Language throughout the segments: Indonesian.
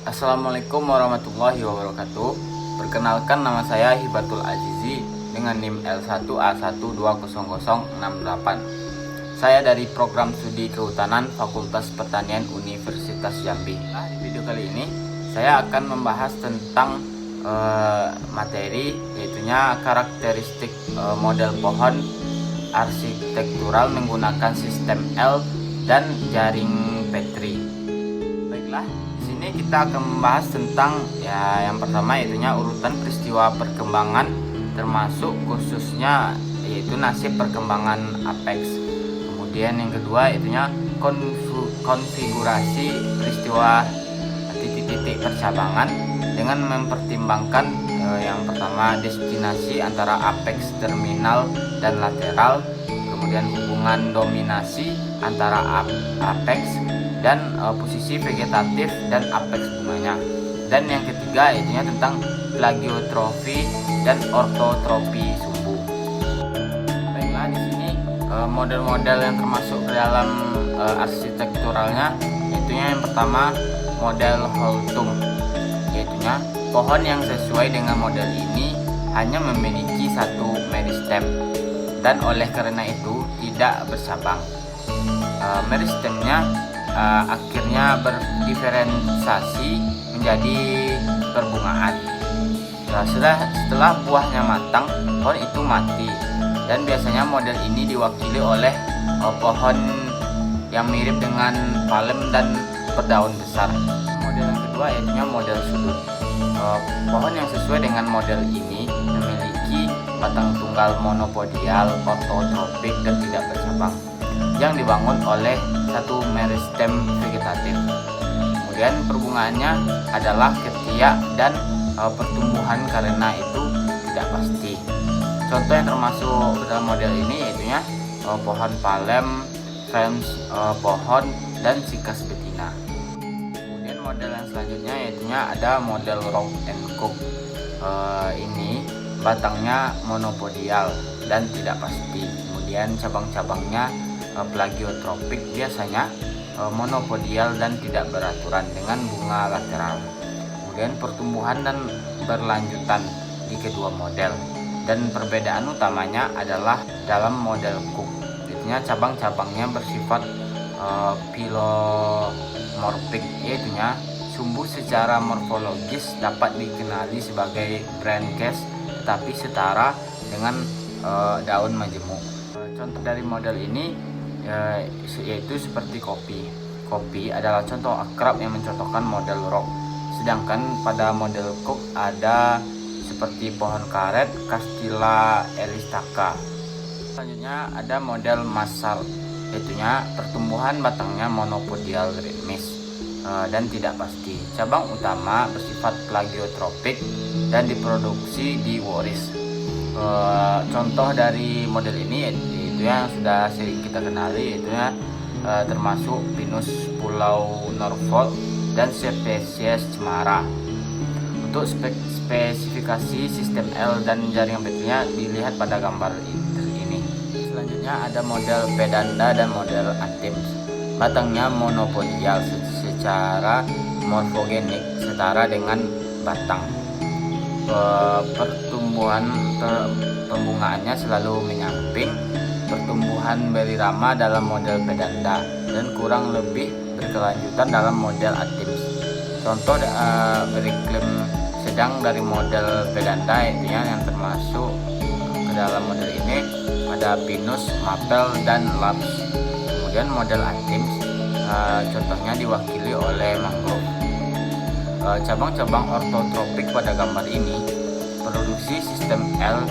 Assalamualaikum warahmatullahi wabarakatuh. Perkenalkan, nama saya Hibatul Azizi dengan NIM L1A1200068. Saya dari program studi kehutanan Fakultas Pertanian Universitas Jambi. Di video kali ini saya akan membahas tentang materi, yaitunya karakteristik model pohon arsitektural menggunakan sistem L dan jaring Petri. Baiklah, di sini kita akan membahas tentang yang pertama yaitunya urutan peristiwa perkembangan, termasuk khususnya yaitu nasib perkembangan apex. Kemudian yang kedua yaitunya konfigurasi peristiwa titik-titik percabangan dengan mempertimbangkan yang pertama destinasi antara apex terminal dan lateral, kemudian hubungan dominasi antara apex dan posisi vegetatif dan apex bunganya. Dan yang ketiga yaitunya tentang plagiotrofi dan ortotropi sumbu. Baiklah, di sini model-model yang termasuk ke dalam arsitekturalnya yaitunya yang pertama model Holtum, yaitunya pohon yang sesuai dengan model ini hanya memiliki satu meristem dan oleh karena itu tidak bercabang. Meristemnya akhirnya berdiferensiasi menjadi perbungaan. Setelah buahnya matang, pohon itu mati, dan biasanya model ini diwakili oleh pohon yang mirip dengan palem dan berdaun besar. Model yang kedua yaitu model sudut. Pohon yang sesuai dengan model ini memiliki batang tunggal monopodial, ortotropik dan tidak bercabang, yang dibangun oleh satu meristem vegetatif. Kemudian perbungaannya adalah ketiak dan pertumbuhan karena itu tidak pasti. Contoh yang termasuk dalam model ini yaitunya pohon palem, fence pohon dan sikas betina. Kemudian model yang selanjutnya yaitunya ada model Rock and Cook. Ini batangnya monopodial dan tidak pasti. Kemudian cabang-cabangnya plagiotropik, biasanya monopodial dan tidak beraturan dengan bunga lateral. Kemudian pertumbuhan dan berlanjutan di kedua model, dan perbedaan utamanya adalah dalam model Cook, yaitunya cabang-cabangnya bersifat filomorfik, yaitunya sumbu secara morfologis dapat dikenali sebagai branches tetapi setara dengan daun majemuk. Contoh dari model ini yaitu seperti kopi. Kopi adalah contoh akrab yang mencontohkan model rock. Sedangkan pada model Cook ada seperti pohon karet, Castilla elistaka. Selanjutnya ada model Massard, yaitunya pertumbuhan batangnya monopodial ritmis dan tidak pasti. Cabang utama bersifat plagiotropik dan diproduksi di Waris. Contoh dari model ini itu yang sudah sering kita kenali, yaitu termasuk pinus pulau Norfolk dan spesies cemara. Untuk spesifikasi sistem L dan jaringan Petrinya dilihat pada gambar ini. Selanjutnya ada model Pedanda dan model Atims. Batangnya monopodial secara morfogenik setara dengan batang. Pertumbuhan pembungaannya selalu menyamping. Pertumbuhan berirama dalam model Pedanda dan kurang lebih berkelanjutan dalam model Atims. Contoh beriklim sedang dari model Pedanda yang termasuk ke dalam model ini ada Pinus, Mapel dan Laps. Kemudian model Atims contohnya diwakili oleh mangrove. Cabang-cabang ortotropik pada gambar ini produksi sistem L,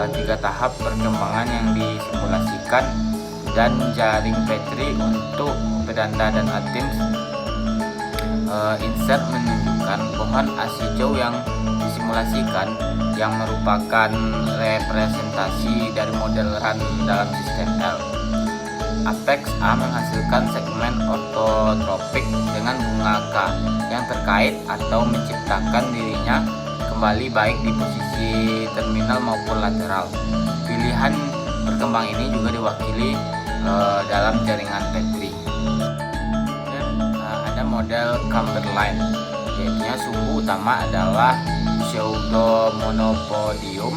3 tahap perkembangan yang disimulasikan, dan jaring Petri untuk Pedanda dan Atims. Insert menunjukkan pohon ashijau yang disimulasikan yang merupakan representasi dari model run dalam sistem L. Apex A menghasilkan segmen ortotropik dengan bunga K yang terkait atau menciptakan dirinya kembali baik di posisi terminal maupun lateral. Pilihan berkembang ini juga diwakili dalam jaringan Petri. Dan ada model Cumberland, Intinya sumbu utama adalah Pseudomonopodium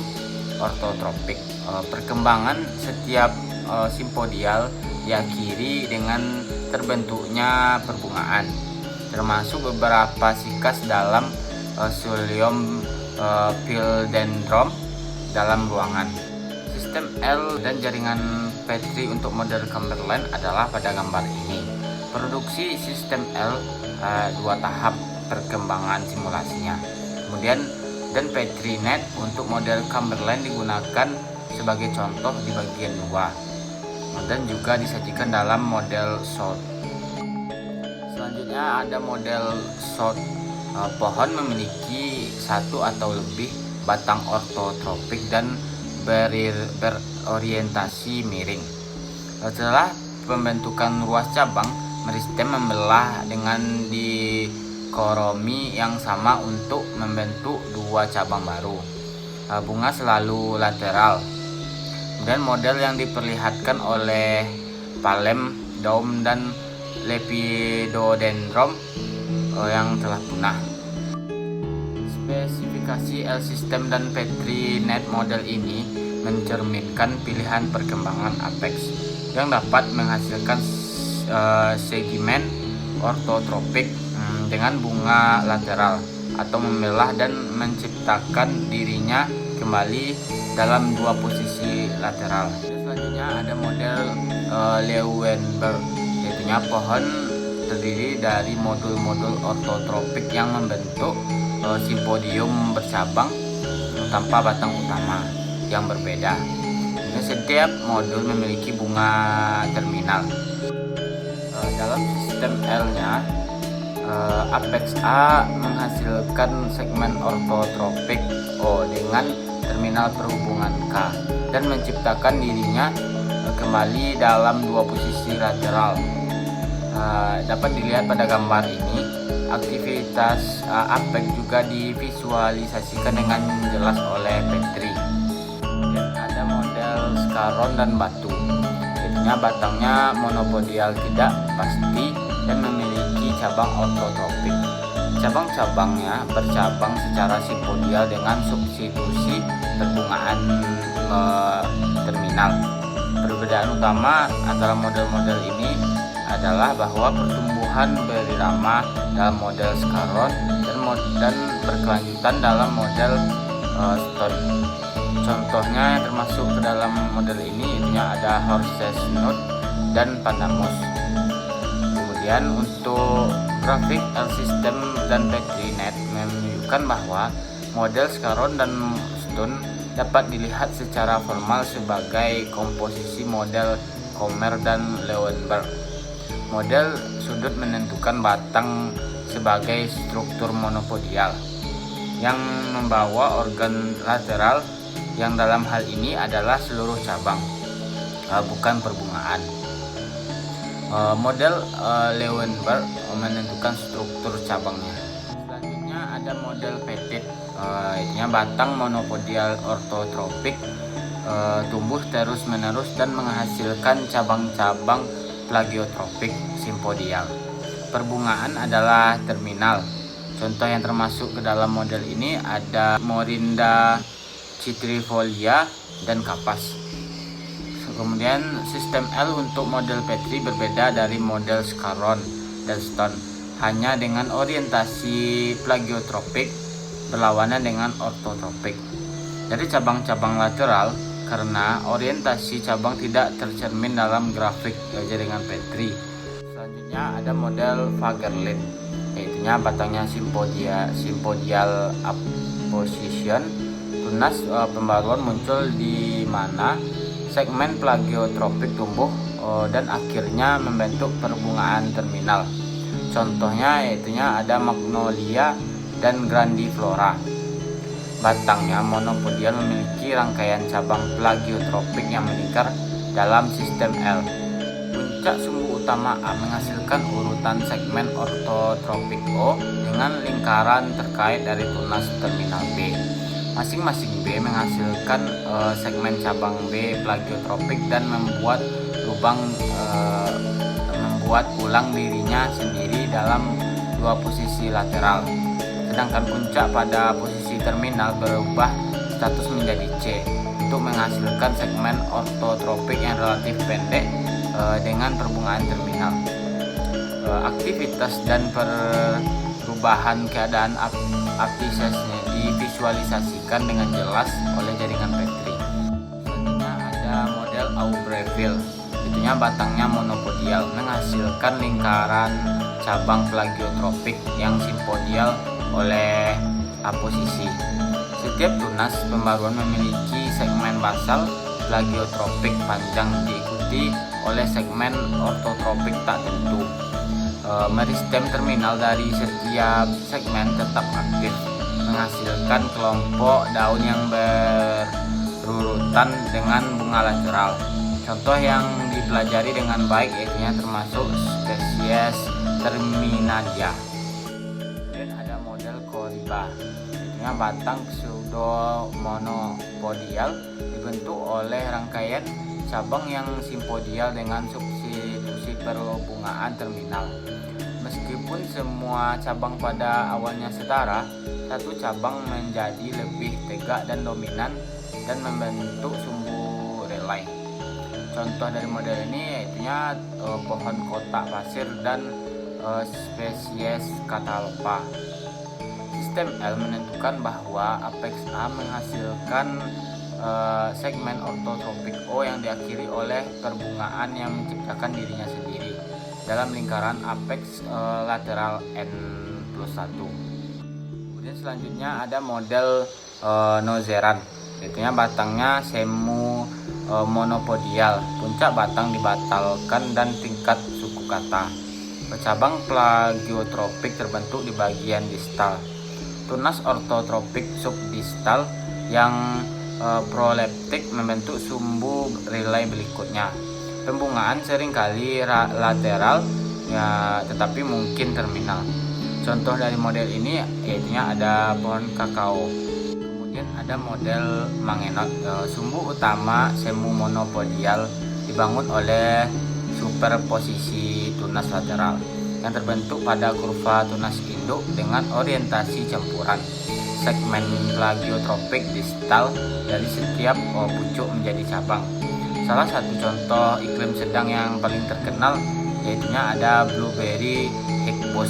orthotropik. Perkembangan setiap simpodial diakhiri dengan terbentuknya perbungaan, termasuk beberapa sikas dalam Psyllium philodendron dalam ruangan. Sistem L dan jaringan Petri untuk model Chamberlain adalah pada gambar ini. Produksi sistem L 2 tahap perkembangan simulasinya. Kemudian dan Petri Net untuk model Chamberlain digunakan sebagai contoh di bagian 2 dan juga disajikan dalam model SWOT. Selanjutnya ada model SWOT. Pohon memiliki satu atau lebih batang ortotropik dan berorientasi miring. Setelah pembentukan ruas cabang, meristem membelah dengan dikoromi yang sama untuk membentuk 2 cabang baru. Bunga selalu lateral. Dan model yang diperlihatkan oleh Palem, Daum, dan Lepidodendron yang telah punah. Spesifikasi L system dan Petri Net model ini mencerminkan pilihan perkembangan apex yang dapat menghasilkan segmen ortotropik dengan bunga lateral atau membelah dan menciptakan dirinya kembali dalam 2 posisi lateral. Selanjutnya ada model Leeuwenberg, yaitu pohon terdiri dari modul-modul ortotropik yang membentuk simpodium bercabang tanpa batang utama yang berbeda. Setiap modul memiliki bunga terminal. Dalam sistem L-nya, apex A menghasilkan segmen ortotropik O dengan terminal perhubungan K dan menciptakan dirinya kembali dalam 2 posisi lateral. Dapat dilihat pada gambar ini, aktivitas apex juga divisualisasikan dengan jelas oleh Petri. Dan ada model Scaron dan batu. Jadinya batangnya monopodial tidak pasti dan memiliki cabang ortotropik. Cabang-cabangnya bercabang secara simpodial dengan substitusi perbungaan terminal. Perbedaan utama antara model-model ini adalah bahwa pertumbuhan berirama dalam model Scaron dan berkelanjutan dalam model Stone. Contohnya yang termasuk ke dalam model ini ada Horses Nut dan Pandanus. Kemudian untuk grafik L system dan Petri Net menunjukkan bahwa model Scaron dan Stone dapat dilihat secara formal sebagai komposisi model Kommer dan Leeuwenberg. Model sudut menentukan batang sebagai struktur monopodial yang membawa organ lateral yang dalam hal ini adalah seluruh cabang, bukan perbungaan. Model Leeuwenberg menentukan struktur cabangnya. Selanjutnya ada model Petit, yaitu batang monopodial ortotropik tumbuh terus-menerus dan menghasilkan cabang-cabang plagiotropik simpodial. Perbungaan adalah terminal. Contoh yang termasuk ke dalam model ini ada Morinda citrifolia dan kapas. Kemudian sistem L untuk model Petri berbeda dari model Scaron dan Stone, hanya dengan orientasi plagiotropik berlawanan dengan ortotropik. Dari cabang-cabang lateral, karena orientasi cabang tidak tercermin dalam grafik jaringan Petri. Selanjutnya ada model Fagerlind, yaitu batangnya simpodial apposition. Tunas pembaruan muncul di mana segmen plagiotropik tumbuh dan akhirnya membentuk perbungaan terminal. Contohnya yaitu ada Magnolia dan Grandiflora. Batangnya monopodial memiliki rangkaian cabang plagiotropik yang melingkar dalam sistem L. Puncak sumbu utama A menghasilkan urutan segmen ortotropik O dengan lingkaran terkait dari tunas terminal B. Masing-masing B menghasilkan segmen cabang B plagiotropik dan membuat ulang dirinya sendiri dalam 2 posisi lateral. sedangkan puncak pada posisi terminal berubah status menjadi C untuk menghasilkan segmen ortotropik yang relatif pendek dengan perbungaan terminal. Aktivitas dan perubahan keadaan apsisnya divisualisasikan dengan jelas oleh jaringan Petri. Selanjutnya ada model Aubreville, itunya batangnya monopodial menghasilkan lingkaran cabang plagiotropik yang simpodial oleh aposisi. Setiap tunas pembaruan memiliki segmen basal plagiotropik panjang diikuti oleh segmen ortotropik tak tentu. Meristem terminal dari setiap segmen tetap aktif, menghasilkan kelompok daun yang berurutan dengan bunga lateral. Contoh yang dipelajari dengan baik yaitu termasuk spesies Terminalia. Dan ada model Coryba, yaitu batang pseudomonopodial dibentuk oleh rangkaian cabang yang simpodial dengan substitusi perbungaan terminal. Meskipun semua cabang pada awalnya setara, satu cabang menjadi lebih tegak dan dominan dan membentuk sumbu relay. Contoh dari model ini yaitu pohon kotak pasir dan spesies Catalpa. Sistem L menentukan bahwa apex A menghasilkan segmen ortotropik O yang diakhiri oleh perbungaan yang menciptakan dirinya sendiri dalam lingkaran apex lateral N+1. Kemudian selanjutnya ada model Nozeran, yaitu batangnya semu monopodial, puncak batang dibatalkan dan tingkat suku kata. Cabang plagiotropik terbentuk di bagian distal. Tunas ortotropik subdistal yang proleptik membentuk sumbu relay berikutnya. Pembungaan seringkali lateral ya, tetapi mungkin terminal. Contoh dari model ini yaitu ada pohon kakao. Kemudian ada model Mangenot. Sumbu utama semu monopodial dibangun oleh superposisi tunas lateral yang terbentuk pada kurva tunas induk dengan orientasi campuran. Segmen plagiotropik distal dari setiap pucuk menjadi cabang. Salah satu contoh iklim sedang yang paling terkenal yaitu ada blueberry hickbos.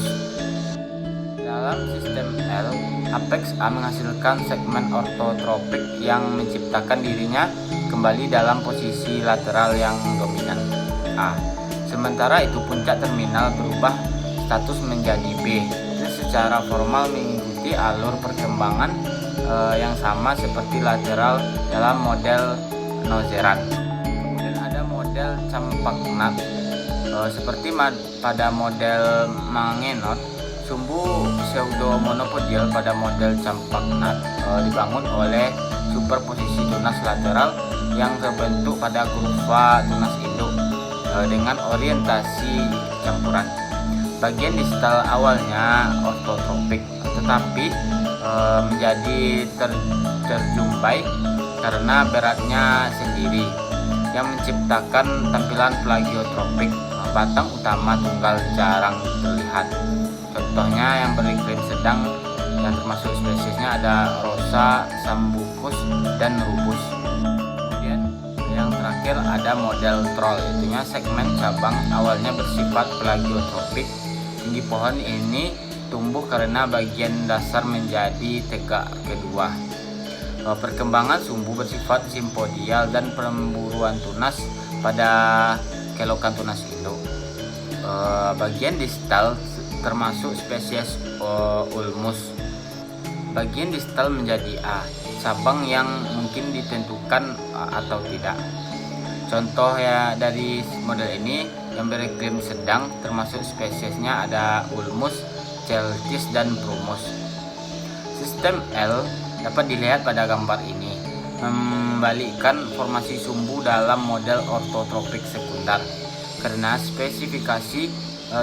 Dalam sistem L, apex A menghasilkan segmen ortotropik yang menciptakan dirinya kembali dalam posisi lateral yang dominan A. Sementara itu puncak terminal berubah status menjadi B. Itu secara formal mengikuti alur perkembangan yang sama seperti lateral dalam model Nozeran. Kemudian ada model campak nut. Seperti pada model Mangenot, sumbu pseudomonopodial pada model campak nut dibangun oleh superposisi tunas lateral yang terbentuk pada kurva tunas induk dengan orientasi campuran. Bagian distal awalnya ortotropik, tetapi menjadi terjumpai karena beratnya sendiri yang menciptakan tampilan plagiotropik. Batang utama tunggal jarang terlihat. Contohnya yang beriklim sedang yang termasuk spesiesnya ada Rosa, Sambucus, dan Rubus. Kemudian yang terakhir ada model troll, yaitu segmen cabang awalnya bersifat plagiotropik. Tinggi pohon ini tumbuh karena bagian dasar menjadi tegak kedua. Perkembangan sumbu bersifat simpodial dan pemburuan tunas pada kelokan tunas induk. Bagian distal termasuk spesies Ulmus. Bagian distal menjadi A, cabang yang mungkin ditentukan atau tidak. Contoh ya dari model ini yang beriklim sedang termasuk spesiesnya ada Ulmus, Celtis, dan Prumus. Sistem L dapat dilihat pada gambar ini, membalikkan formasi sumbu dalam model ortotropik sekunder. Karena spesifikasi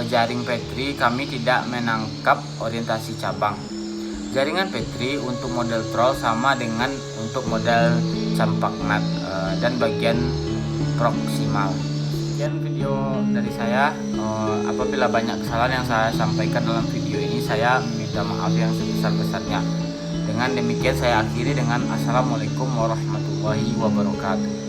jaring Petri kami tidak menangkap orientasi cabang. Jaringan Petri untuk model troll sama dengan untuk model campak nut dan bagian proksimal. Sekian video dari saya. Apabila banyak kesalahan yang saya sampaikan dalam video ini, saya minta maaf yang sebesar-besarnya. Dengan demikian saya akhiri dengan assalamualaikum warahmatullahi wabarakatuh.